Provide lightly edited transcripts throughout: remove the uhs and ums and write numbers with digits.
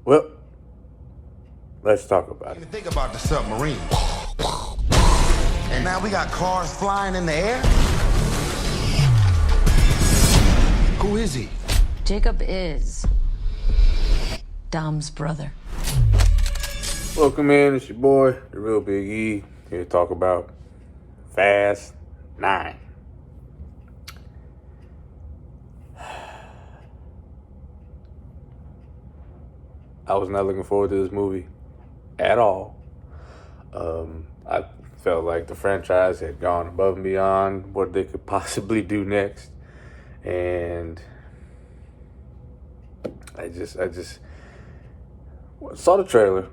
Well, let's talk about it. Even think about the submarine. And now we got cars flying in the air? Who is he? Jacob is Dom's brother. Welcome in, it's your boy, DaReaL Big E, here to talk about Fast 9. I was not looking forward to this movie at all. I felt like the franchise had gone above and beyond what they could possibly do next. And I just saw the trailer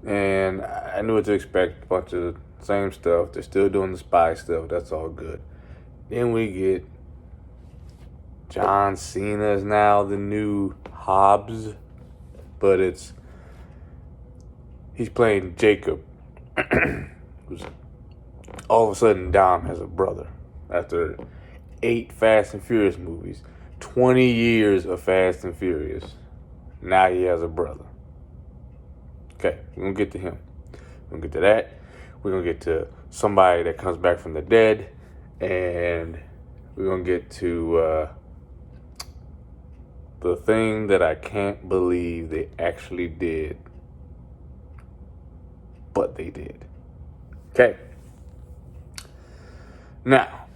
and I knew what to expect. A bunch of the same stuff. They're still doing the spy stuff. That's all good. Then we get John Cena is now the new Hobbs, but he's playing Jacob. All of a sudden, Dom has a brother after 8 Fast and Furious movies, 20 years of Fast and Furious. Now he has a brother. Okay, we're going to get to him. We're going to get to that. We're going to get to somebody that comes back from the dead. And we're going to get to the thing that I can't believe they actually did. But they did. Okay. Now,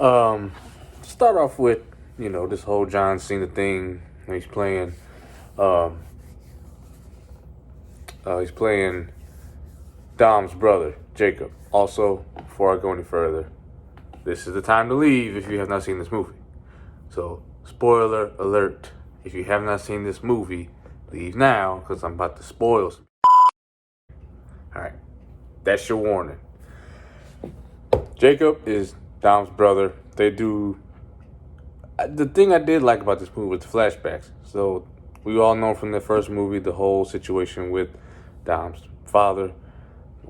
start off with, this whole John Cena thing. He's playing Dom's brother, Jacob. Also, before I go any further, this is the time to leave if you have not seen this movie. So, spoiler alert. If you have not seen this movie, leave now, because I'm about to spoil some. Alright. That's your warning. Jacob is Dom's brother. They do... The thing I did like about this movie was the flashbacks. So, we all know from the first movie the whole situation with Dom's father.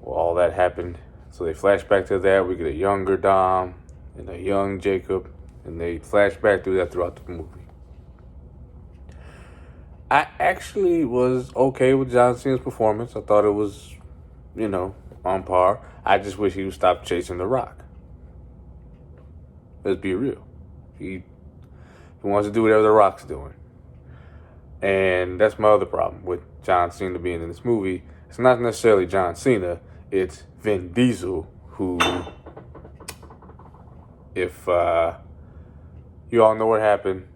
All that happened. So they flash back to that. We get a younger Dom and a young Jacob. And they flash back through that throughout the movie. I actually was okay with John Cena's performance. I thought it was, on par. I just wish he would stop chasing The Rock. Let's be real. He wants to do whatever The Rock's doing. And that's my other problem with John Cena being in this movie. It's not necessarily John Cena. It's Vin Diesel, who, if you all know what happened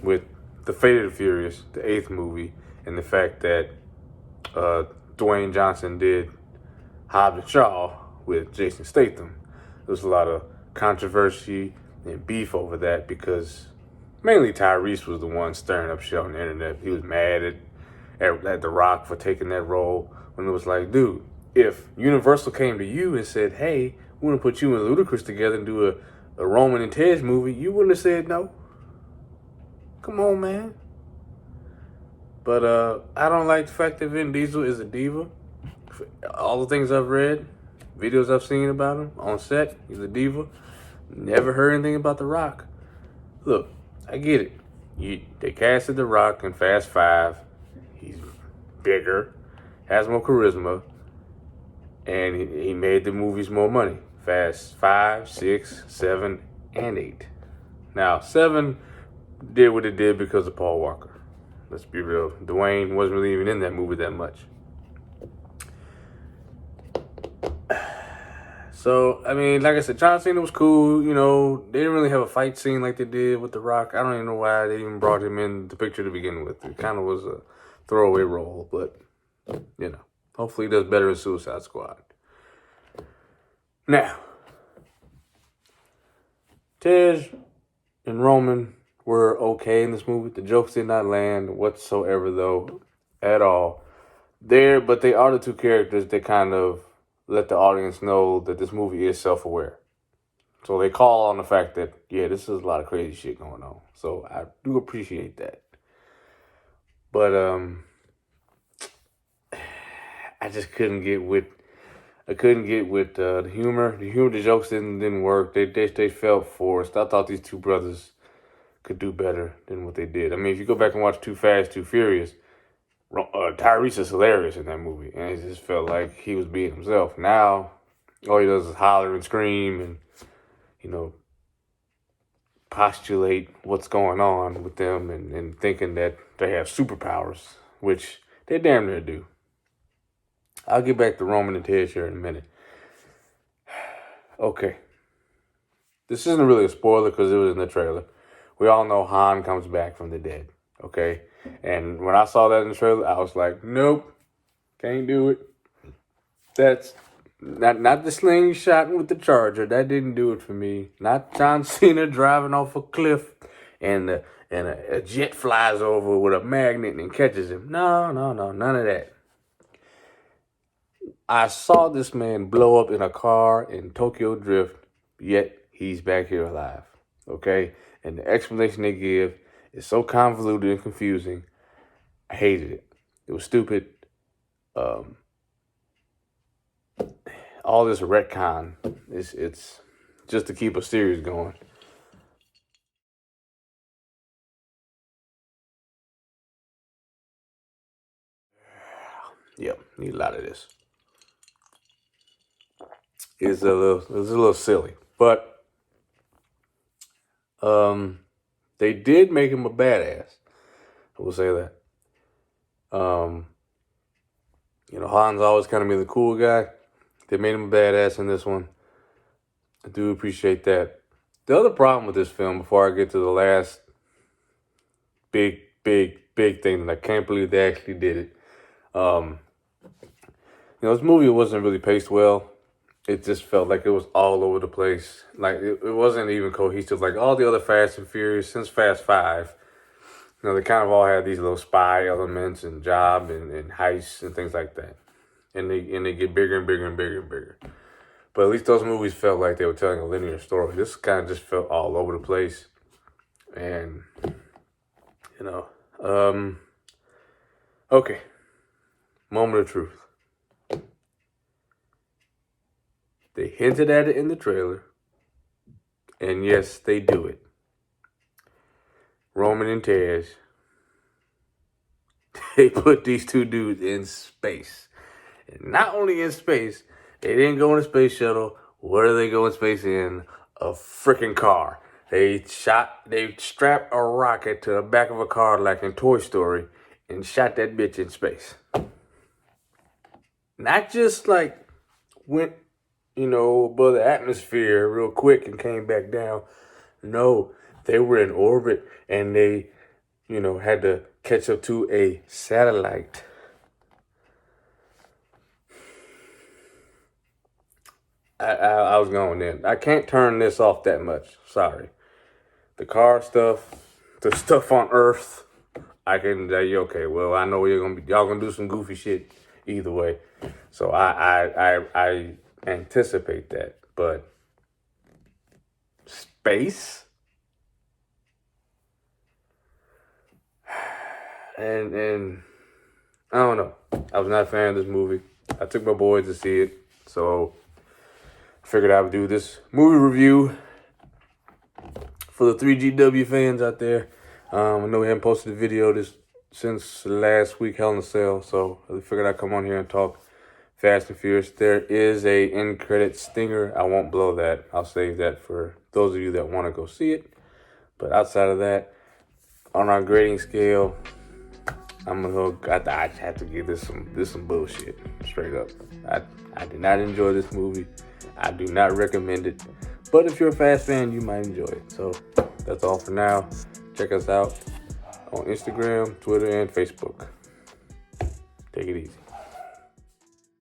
with The Fate of the Furious, the 8th movie, and the fact that Dwayne Johnson did Hobbs and Shaw with Jason Statham. There was a lot of controversy and beef over that because mainly Tyrese was the one stirring up shit on the internet. He was mad at The Rock for taking that role when it was like, dude, if Universal came to you and said, hey, we want to put you and Ludacris together and do a Roman and Ted's movie, you wouldn't have said no. Come on, man. But I don't like the fact that Vin Diesel is a diva. All the things I've read, videos I've seen about him on set, he's a diva. Never heard anything about The Rock. Look, I get it. They casted The Rock in Fast 5. He's bigger, has more charisma, and he made the movies more money. Fast 5, 6, 7, and 8. Now, 7 did what it did because of Paul Walker. Let's be real. Dwayne wasn't really even in that movie that much. So, like I said, John Cena was cool. They didn't really have a fight scene like they did with The Rock. I don't even know why they even brought him in the picture to begin with. It kind of was a throwaway role, but, hopefully he does better in Suicide Squad. Now, Tej and Roman were okay in this movie. The jokes did not land whatsoever, though, at all. But they are the two characters that kind of let the audience know that this movie is self-aware. So they call on the fact that, this is a lot of crazy shit going on. So I do appreciate that. But I just couldn't get with I couldn't get with the humor. The jokes didn't work. They felt forced. I thought these two brothers could do better than what they did. I mean, if you go back and watch Too Fast, Too Furious, Tyrese is hilarious in that movie, and it just felt like he was being himself. Now, all he does is holler and scream and, you know, postulate what's going on with them and thinking that they have superpowers, which they damn near do. I'll get back to Roman and Ted here in a minute. Okay. This isn't really a spoiler because it was in the trailer. We all know Han comes back from the dead, okay? And when I saw that in the trailer, I was like, nope, can't do it. That's not the slingshot with the Charger. That didn't do it for me. Not John Cena driving off a cliff and a jet flies over with a magnet and catches him. No, none of that. I saw this man blow up in a car in Tokyo Drift, yet he's back here alive, okay? And the explanation they give is so convoluted and confusing. I hated it. It was stupid. All this retcon, it's just to keep a series going. Yep, need a lot of this. It's a little silly, but they did make him a badass. I will say that. You know, Han's always kind of been the cool guy. They made him a badass in this one. I do appreciate that. The other problem with this film, before I get to the last big thing that I can't believe they actually did it. You know, this movie wasn't really paced well. It just felt like it was all over the place. Like, it wasn't even cohesive. Like, all the other Fast and Furious, since Fast 5, you know, they kind of all had these little spy elements and job and heists and things like that. And they get bigger and bigger and bigger and bigger. But at least those movies felt like they were telling a linear story. This kind of just felt all over the place. And, you know, okay. Moment of truth. They hinted at it in the trailer. And yes, they do it. Roman and Tej. They put these two dudes in space. And not only in space, they didn't go in a space shuttle. Where do they go in space in? A freaking car. They strapped a rocket to the back of a car like in Toy Story and shot that bitch in space. Not just like went, you know, above the atmosphere real quick and came back down. No, they were in orbit and they, you know, had to catch up to a satellite. I was going in. I can't turn this off that much. Sorry. The car stuff, the stuff on Earth, I can say, okay, well, I know y'all gonna do some goofy shit either way. So I anticipate that. But space? And I don't know. I was not a fan of this movie. I took my boys to see it, so I figured I would do this movie review for the 3GW fans out there. I know we haven't posted a video since last week, Hell in a Cell, so I figured I'd come on here and talk Fast and Furious. There is a end credit stinger. I won't blow that. I'll save that for those of you that want to go see it. But outside of that, on our grading scale, I have to give this some bullshit, straight up. I did not enjoy this movie. I do not recommend it. But if you're a Fast fan, you might enjoy it. So that's all for now. Check us out on Instagram, Twitter, and Facebook. Take it easy.